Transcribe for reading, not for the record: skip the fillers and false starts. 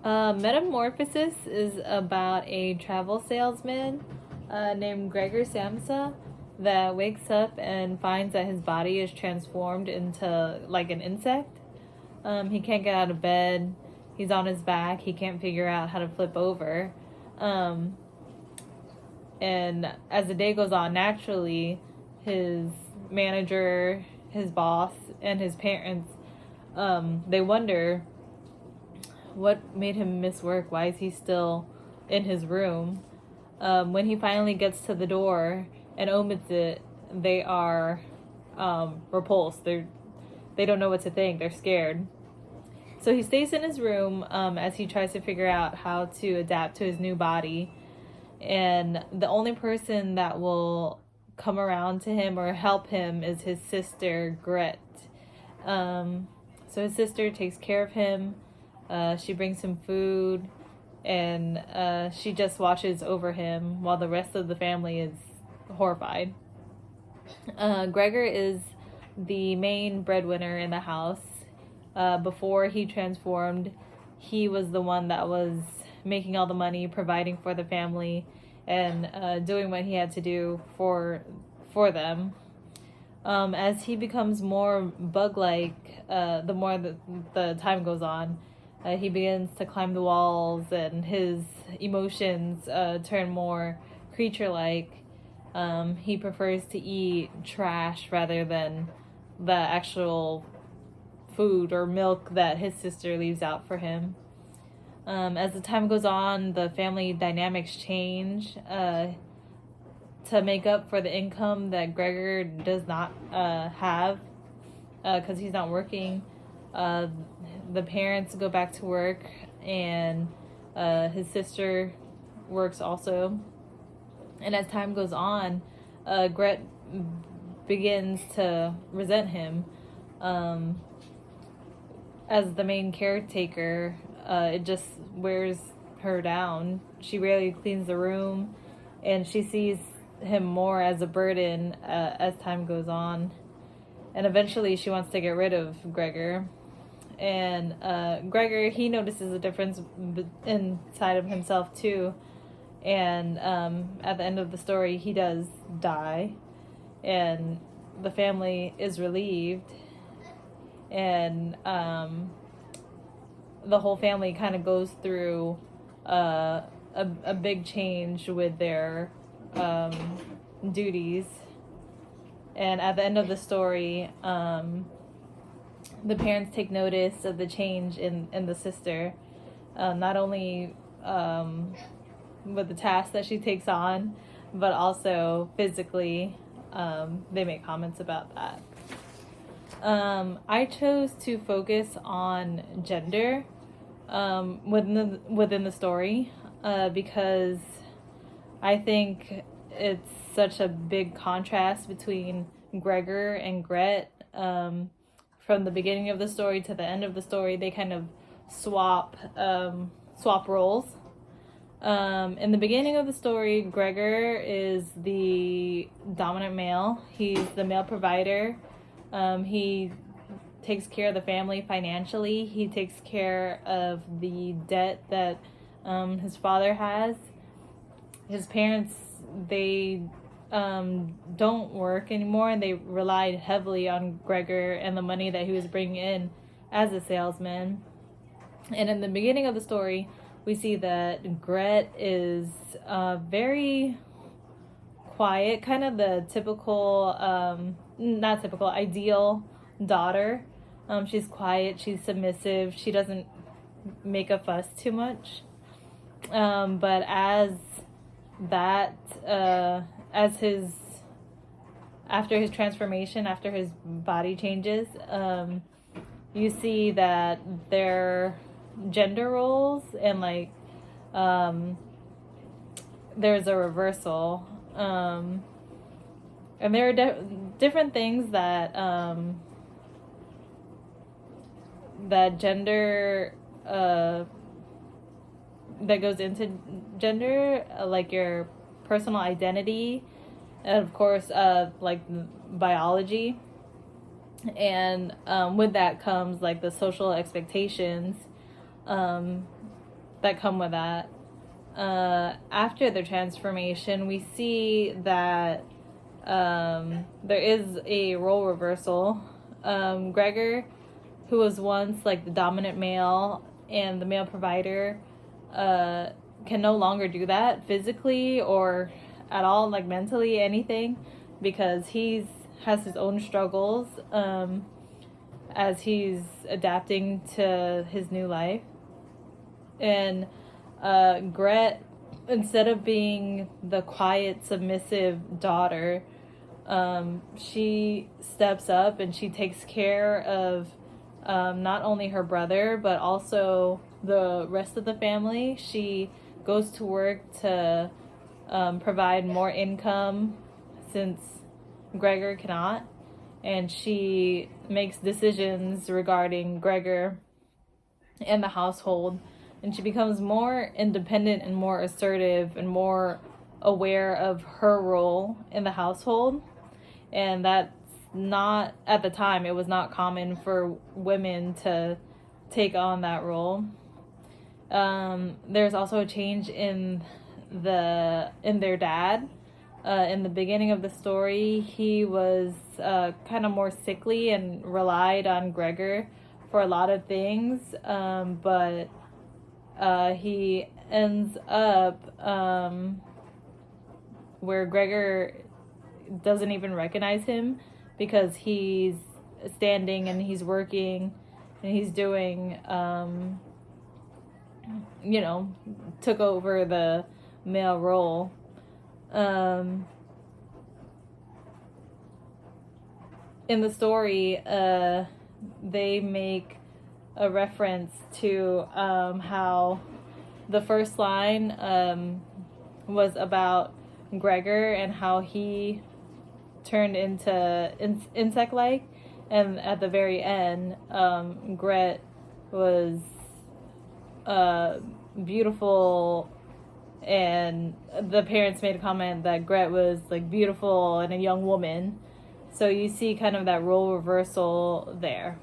Metamorphosis is about a travel salesman named Gregor Samsa that wakes up and finds that his body is transformed into like an insect. He can't get out of bed. He's on his back. He can't figure out how to flip over. Um, and as the day goes on, naturally, his manager, his boss, and his parents, they wonder what made him miss work. Why is he still in his room? When he finally gets to the door and opens it, they are repulsed. They don't know what to think. They're scared. So he stays in his room as he tries to figure out how to adapt to his new body. And the only person that will come around to him or help him is his sister, Gret. So his sister takes care of him. She brings him food, and she just watches over him while the rest of the family is horrified. Gregor is the main breadwinner in the house. Before he transformed, he was the one that was making all the money, providing for the family, and doing what he had to do for them. As he becomes more bug-like, the more the time goes on, he begins to climb the walls, and his emotions turn more creature-like. He prefers to eat trash rather than the actual food or milk that his sister leaves out for him. As the time goes on, the family dynamics change to make up for the income that Gregor does not have because he's not working. The parents go back to work, and his sister works also. And as time goes on, Gret begins to resent him. As the main caretaker, it just wears her down. She rarely cleans the room, and she sees him more as a burden as time goes on. And eventually she wants to get rid of Gregor. And Gregor, he notices a difference inside of himself too. And at the end of the story, he does die. And the family is relieved. And the whole family kind of goes through a big change with their duties. And at the end of the story, the parents take notice of the change in the sister, not only with the task that she takes on, but also physically. They make comments about that. I chose to focus on gender within the story because I think it's such a big contrast between Gregor and Gret. From the beginning of the story to the end of the story, they kind of swap roles. In the beginning of the story, Gregor is the dominant male. He's the male provider. He takes care of the family financially. He takes care of the debt that his father has. His parents, they don't work anymore, and they relied heavily on Gregor and the money that he was bringing in as a salesman. And in the beginning of the story, we see that Gret is very quiet, kind of the typical, not typical, ideal daughter. She's quiet, she's submissive, she doesn't make a fuss too much. But as after his transformation, after his body changes, you see that their gender roles and there's a reversal, and there are different things that that gender that goes into gender, like your personal identity, and of course like biology, and with that comes like the social expectations, that come with that. After the transformation, we see that there is a role reversal. Gregor, who was once like the dominant male and the male provider, can no longer do that physically or at all, like mentally, anything, because he's has his own struggles as he's adapting to his new life. And Gret, instead of being the quiet, submissive daughter, she steps up and she takes care of not only her brother, but also the rest of the family. She goes to work to provide more income since Gregor cannot. And she makes decisions regarding Gregor and the household. And she becomes more independent and more assertive and more aware of her role in the household. And that's not, at the time, it was not common for women to take on that role. There's also a change in their dad. In the beginning of the story, he was kind of more sickly and relied on Gregor for a lot of things, but he ends up where Gregor doesn't even recognize him because he's standing and he's working and he's doing, took over the male role. In the story, they make a reference to how the first line was about Gregor and how he turned into insect-like, and at the very end, Gret was beautiful, and the parents made a comment that Gret was like beautiful and a young woman. So you see kind of that role reversal there.